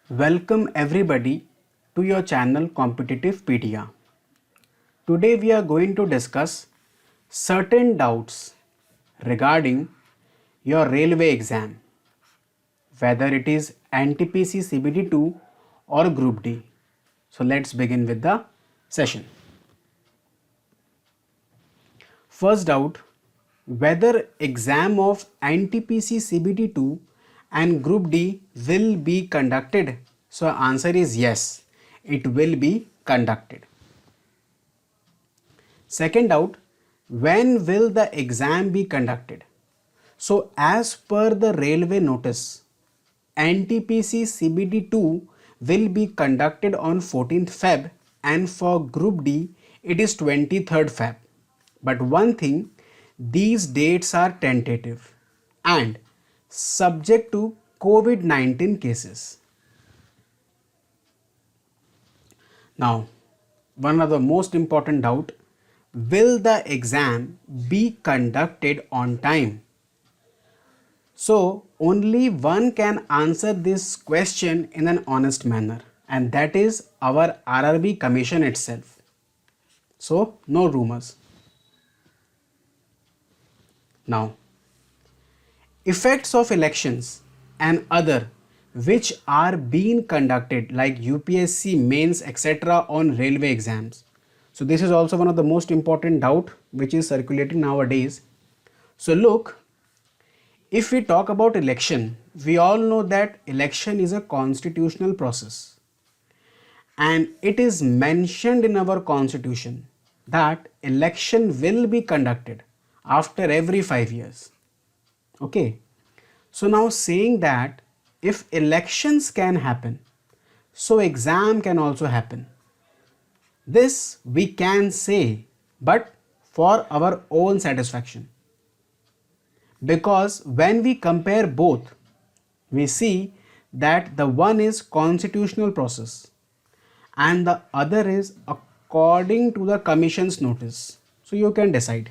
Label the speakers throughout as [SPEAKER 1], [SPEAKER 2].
[SPEAKER 1] Welcome everybody to your channel Competitivepedia. Today we are going to discuss certain doubts regarding your railway exam, whether it is NTPC CBT2 or Group D. So let's begin with the session. First doubt, whether exam of NTPC CBT2 and Group D will be conducted. So answer is yes, it will be conducted. Second doubt, when will the exam be conducted? So as per the railway notice, NTPC CBT2 will be conducted on 14th Feb and for Group D it is 23rd Feb. But one thing, these dates are tentative and subject to COVID-19 cases. Now, one of the most important doubt, will the exam be conducted on time? So, only one can answer this question in an honest manner, and that is our RRB Commission itself. So, no rumors. Now, effects of elections and other which are being conducted like UPSC mains etc. on railway exams. So this is also one of the most important doubt which is circulating nowadays. So look, if we talk about election, we all know that election is a constitutional process and it is mentioned in our constitution that election will be conducted after every 5 years. Okay, so now saying that if elections can happen, so exam can also happen. This we can say, but for our own satisfaction. Because when we compare both, we see that the one is constitutional process and the other is according to the commission's notice. So you can decide.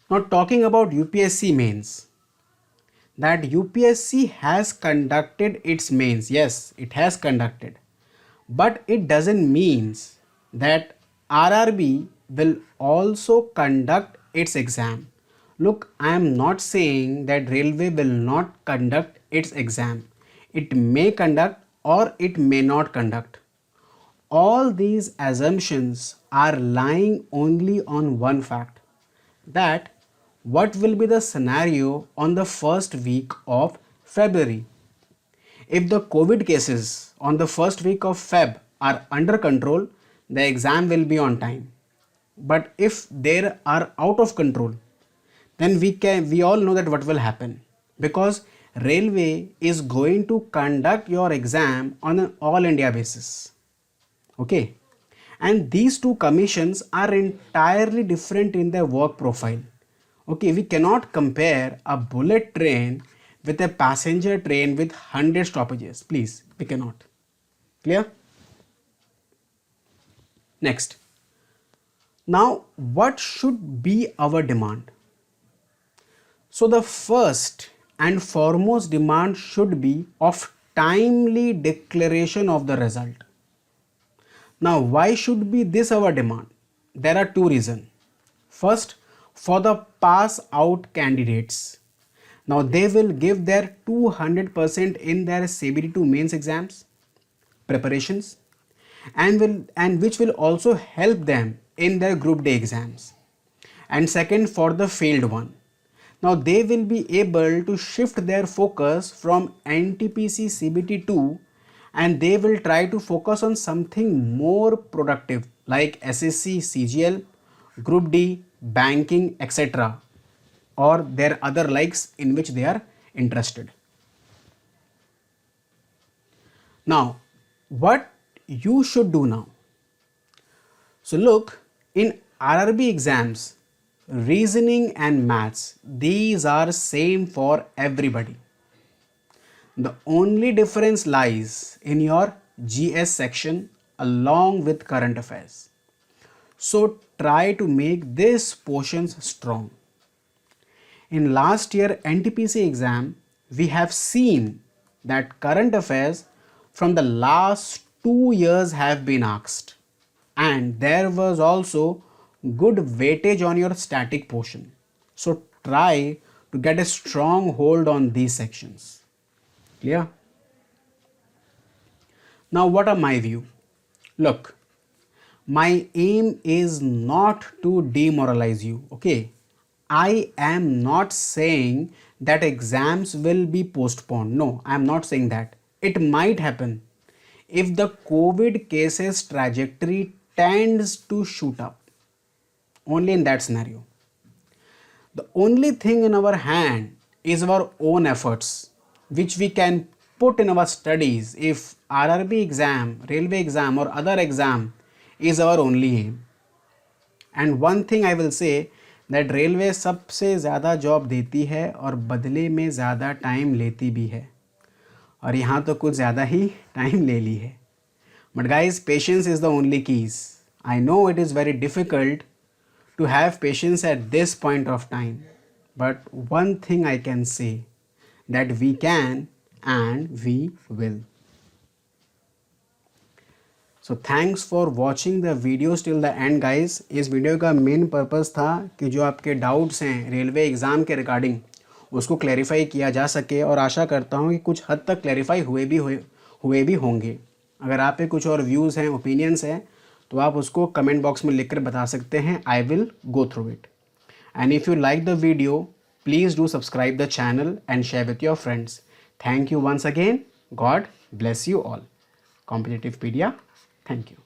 [SPEAKER 1] Now talking about UPSC mains, that UPSC has conducted its mains. Yes, it has conducted. But it doesn't mean that RRB will also conduct its exam. Look, I am not saying that railway will not conduct its exam. It may conduct or it may not conduct. All these assumptions are lying only on one fact, that what will be the scenario on the first week of February. If the COVID cases on the first week of Feb are under control, the exam will be on time. But if they are out of control, then we all know that what will happen, because railway is going to conduct your exam on an all India basis. Okay, and these two commissions are entirely different in their work profile. Okay, we cannot compare a bullet train with a passenger train with 100 stoppages. Please, we cannot. Clear? Next. Now, what should be our demand? So, the first and foremost demand should be of timely declaration of the result. Now, why should be this our demand? There are two reasons. First, for the pass out candidates. Now they will give their 200% in their CBT2 mains exams preparations and which will also help them in their Group D exams. And second, for the failed one. Now they will be able to shift their focus from NTPC CBT2 and they will try to focus on something more productive like SSC, CGL, Group D, banking, etc. or their other likes in which they are interested. Now, what you should do now? So look, in RRB exams, reasoning and maths, these are same for everybody. The only difference lies in your GS section along with current affairs. So try to make these portions strong. In last year NTPC exam, we have seen that current affairs from the last 2 years have been asked, and there was also good weightage on your static portion. So try to get a strong hold on these sections. Clear? Now, what are my view? Look, my aim is not to demoralize you, okay? I am not saying that exams will be postponed. No, I am not saying that. It might happen if the COVID cases trajectory tends to shoot up. Only in that scenario. The only thing in our hand is our own efforts, which we can put in our studies if RRB exam, railway exam, or other exam is our only aim. And one thing I will say that railway सबसे ज़्यादा job देती है और बदले में ज़्यादा time लेती भी है, और यहाँ तो कुछ ज़्यादा ही टाइम ले ली है. But guys, patience is the only keys. I know it is very difficult to have patience at this point of time, but one thing I can say that we can and we will. So thanks for watching the videos till the end guys. इस video का main purpose था कि जो आपके doubts हैं railway exam के regarding उसको clarify किया जा सके, और आशा करता हूँ कि कुछ हद तक क्लैरिफाई हुए भी होंगे. अगर आप पे कुछ और व्यूज़ हैं, ओपिनियंस हैं, तो आप उसको कमेंट बॉक्स में लिखकर बता सकते हैं. I will go through it. And if you like the video, please do subscribe the channel and share with your friends. Thank you once again. God bless you all. Competitivepedia. Thank you.